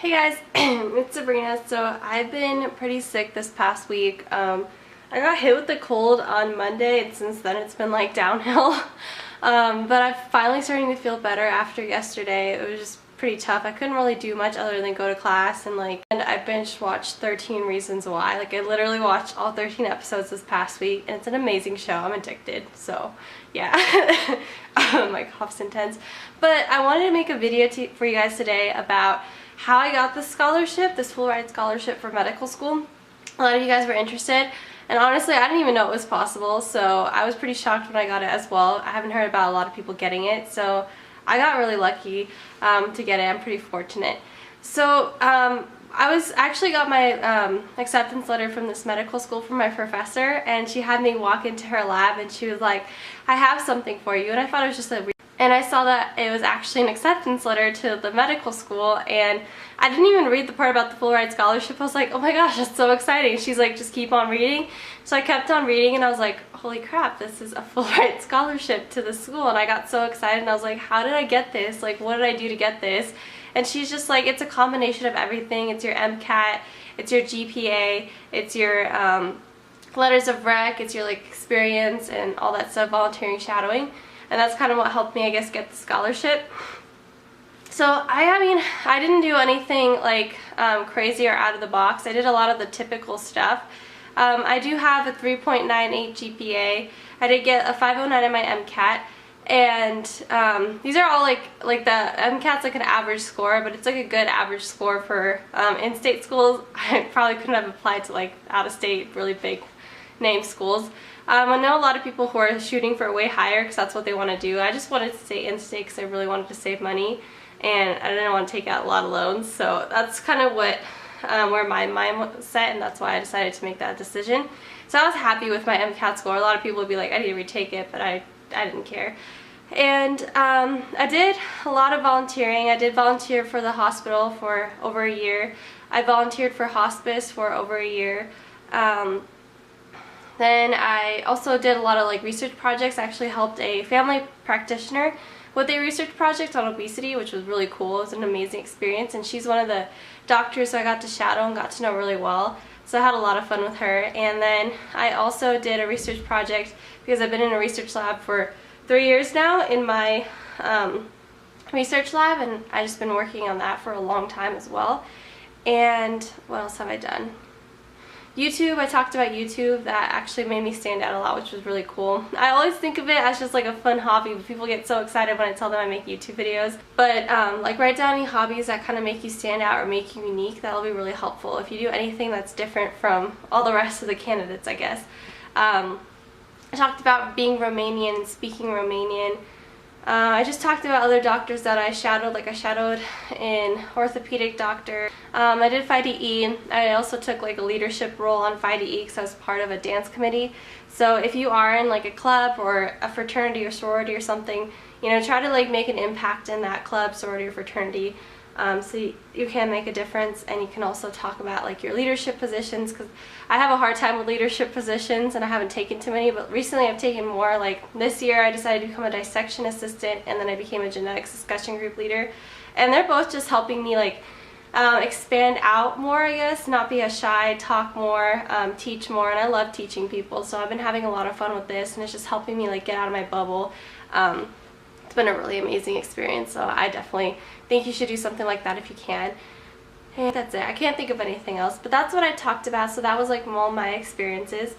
Hey guys, it's Sabrina. So I've been pretty sick this past week. I got hit with the cold on Monday, and since then it's been like downhill. But I'm finally starting to feel better after yesterday. It was just pretty tough. I couldn't really do much other than go to class and I binge watched 13 Reasons Why. Like, I literally watched all 13 episodes this past week, and it's an amazing show. I'm addicted, so yeah. My cough's intense. But I wanted to make a video for you guys today about how I got this scholarship, this full ride scholarship for medical school. A lot of you guys were interested, and honestly I didn't even know it was possible, so I was pretty shocked when I got it as well. I haven't heard about a lot of people getting it, so I got really lucky to get it. I'm pretty fortunate. So I actually got my acceptance letter from this medical school from my professor, and she had me walk into her lab and she was like, "I have something for you," and I thought it was just and I saw that it was actually an acceptance letter to the medical school, and I didn't even read the part about the full ride scholarship. I was like, oh my gosh, that's so exciting. She's like, just keep on reading. So I kept on reading, and I was like, holy crap, this is a full ride scholarship to the school. And I got so excited, and I was like, how did I get this? Like, what did I do to get this? And she's just like, it's a combination of everything. It's your MCAT, it's your GPA, it's your letters of rec, it's your like experience and all that stuff, volunteering, shadowing. And that's kind of what helped me, I guess, get the scholarship. So I mean, I didn't do anything like crazy or out of the box. I did a lot of the typical stuff. I do have a 3.98 GPA. I did get a 509 in my MCAT. And these are all like the MCAT's like an average score, but it's like a good average score for in-state schools. I probably couldn't have applied to like out-of-state, really big name schools. I know a lot of people who are shooting for way higher because that's what they want to do. I just wanted to stay in-state because I really wanted to save money, and I didn't want to take out a lot of loans. So that's kind of what where my mind was set, and that's why I decided to make that decision. So I was happy with my MCAT score. A lot of people would be like, I need to retake it, but I didn't care. And I did a lot of volunteering. I did volunteer for the hospital for over a year. I volunteered for hospice for over a year. Then I also did a lot of like research projects. I actually helped a family practitioner with a research project on obesity, which was really cool. It was an amazing experience, and she's one of the doctors who I got to shadow and got to know really well. So I had a lot of fun with her. And then I also did a research project because I've been in a research lab for 3 years now in my research lab, and I've just been working on that for a long time as well. And what else have I done? YouTube, I talked about YouTube. That actually made me stand out a lot, which was really cool. I always think of it as just like a fun hobby, but people get so excited when I tell them I make YouTube videos. But like, write down any hobbies that kind of make you stand out or make you unique. That'll be really helpful if you do anything that's different from all the rest of the candidates, I guess. I talked about being Romanian and speaking Romanian. I just talked about other doctors that I shadowed. Like, I shadowed an orthopedic doctor. I did FIDE. I also took like a leadership role on FIDE because I was part of a dance committee. So if you are in like a club or a fraternity or sorority or something, you know, try to like make an impact in that club, sorority, or fraternity. So you can make a difference, and you can also talk about like your leadership positions, because I have a hard time with leadership positions and I haven't taken too many, but recently I've taken more. Like this year I decided to become a dissection assistant, and then I became a genetics discussion group leader, and they're both just helping me like expand out more, I guess, not be as shy, talk more, teach more. And I love teaching people, so I've been having a lot of fun with this, and it's just helping me like get out of my bubble. It's been a really amazing experience, so I definitely think you should do something like that if you can. And that's it. I can't think of anything else, but that's what I talked about. So that was like all my experiences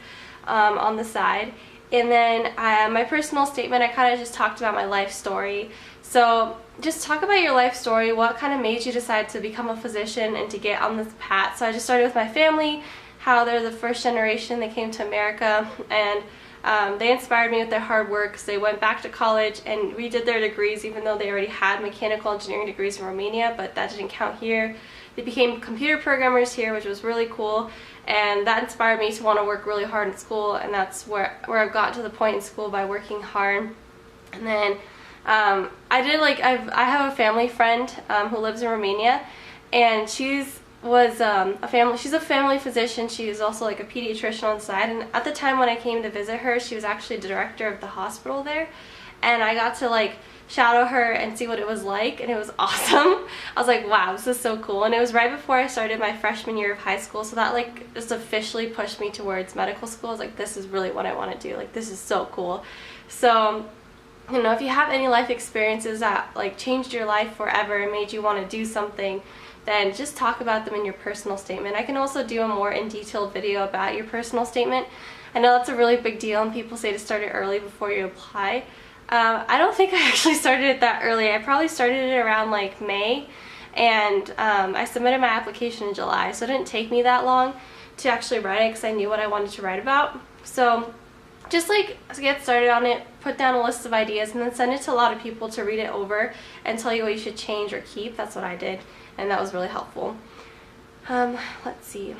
on the side. And then my personal statement, I kind of just talked about my life story. So just talk about your life story, what kind of made you decide to become a physician and to get on this path. So I just started with my family, how they're the first generation, they came to America, and they inspired me with their hard work. So they went back to college and redid their degrees, even though they already had mechanical engineering degrees in Romania, but that didn't count here. They became computer programmers here, which was really cool, and that inspired me to want to work really hard in school, and that's where I've got to the point in school, by working hard. And then I have a family friend who lives in Romania, and she's a family physician. She was also like a pediatrician on the side, and at the time when I came to visit her, she was actually the director of the hospital there. and I got to like shadow her and see what it was like, and it was awesome. I was like, wow, this is so cool. And it was right before I started my freshman year of high school, so that like just officially pushed me towards medical school. I was like, this is really what I want to do. Like, this is so cool. So, you know, if you have any life experiences that like changed your life forever and made you want to do something, then just talk about them in your personal statement. I can also do a more in detailed video about your personal statement. I know that's a really big deal, and people say to start it early before you apply. I don't think I actually started it that early. I probably started it around like May, and I submitted my application in July, so it didn't take me that long to actually write it because I knew what I wanted to write about. So just like get started on it, put down a list of ideas, and then send it to a lot of people to read it over and tell you what you should change or keep. That's what I did, and that was really helpful. Let's see.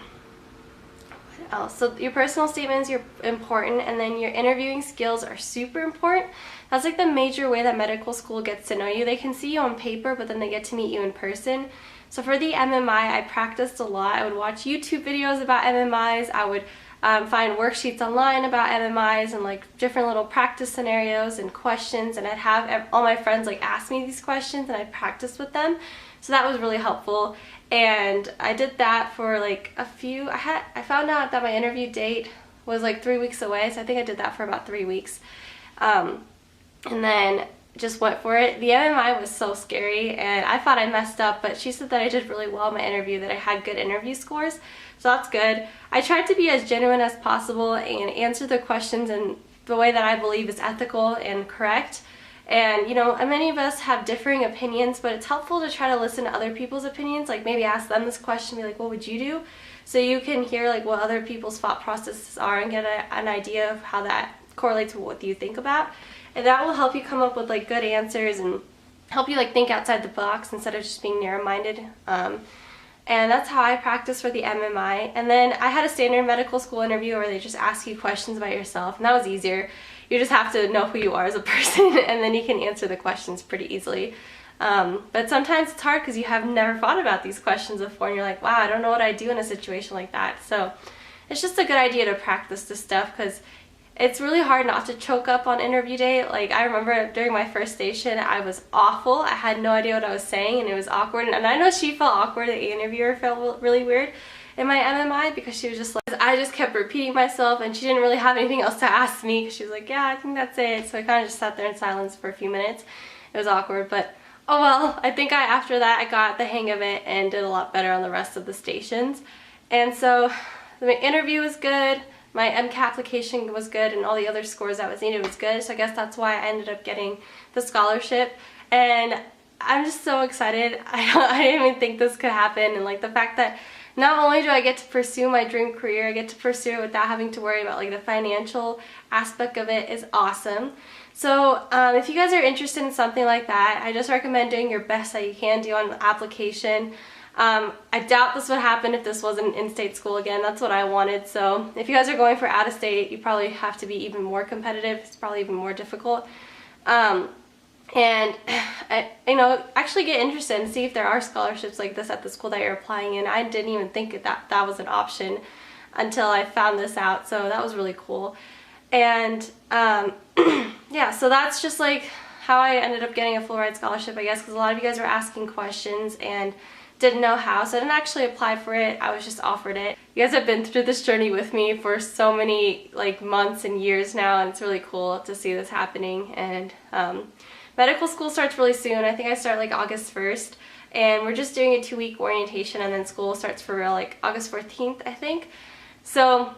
So your personal statements are important, and then your interviewing skills are super important. That's like the major way that medical school gets to know you. They can see you on paper, but then they get to meet you in person. So for the MMI, I practiced a lot. I would watch YouTube videos about MMIs. I would find worksheets online about MMIs and like different little practice scenarios and questions, and I'd have all my friends like ask me these questions, and I'd practice with them. So that was really helpful, and I did that for like a few. I found out that my interview date was like 3 weeks away, so I think I did that for about 3 weeks, and then just went for it. The MMI was so scary, and I thought I messed up, but she said that I did really well in my interview, that I had good interview scores, so that's good. I tried to be as genuine as possible and answer the questions in the way that I believe is ethical and correct. And you know, many of us have differing opinions, but it's helpful to try to listen to other people's opinions, like maybe ask them this question, be like, what would you do? So you can hear like what other people's thought processes are and get an idea of how that correlates with what you think about. And that will help you come up with like good answers and help you like think outside the box instead of just being narrow-minded. And that's how I practice for the MMI. And then I had a standard medical school interview where they just ask you questions about yourself, and that was easier. You just have to know who you are as a person, and then you can answer the questions pretty easily. But sometimes it's hard because you have never thought about these questions before, and you're like, wow, I don't know what I'd do in a situation like that. So it's just a good idea to practice this stuff, because it's really hard not to choke up on interview day. Like, I remember during my first station, I was awful. I had no idea what I was saying, and it was awkward. And I know she felt awkward, the interviewer felt really weird in my MMI, because she was just like, I just kept repeating myself, and she didn't really have anything else to ask me, because she was like, yeah, I think that's it. So I kind of just sat there in silence for a few minutes. It was awkward, but oh well. I think after that I got the hang of it and did a lot better on the rest of the stations. And so the interview was good, my MCAT application was good, and all the other scores that was needed was good. So I guess that's why I ended up getting the scholarship, and I'm just so excited. I didn't even think this could happen, and like the fact that not only do I get to pursue my dream career, I get to pursue it without having to worry about like the financial aspect of it is awesome. So if you guys are interested in something like that, I just recommend doing your best that you can do on the application. I doubt this would happen if this was an in-state school again. That's what I wanted. So if you guys are going for out-of-state, you probably have to be even more competitive. It's probably even more difficult. And you know, actually get interested and see if there are scholarships like this at the school that you're applying in. I didn't even think that was an option until I found this out, so that was really cool. And yeah, so that's just like how I ended up getting a full ride scholarship, I guess, because a lot of you guys were asking questions and didn't know how, so I didn't actually apply for it. I was just offered it. You guys have been through this journey with me for so many like months and years now, and it's really cool to see this happening. And medical school starts really soon. I think I start like August 1st, and we're just doing a 2-week orientation, and then school starts for real like August 14th, I think. So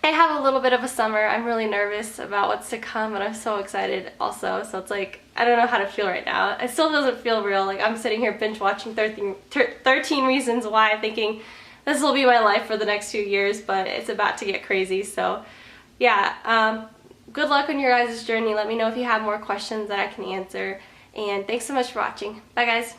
I have a little bit of a summer. I'm really nervous about what's to come, and I'm so excited also. So it's like, I don't know how to feel right now. It still doesn't feel real. Like, I'm sitting here binge watching 13 Reasons Why, thinking this will be my life for the next few years, but it's about to get crazy. So yeah, good luck on your guys' journey. Let me know if you have more questions that I can answer. And thanks so much for watching. Bye guys.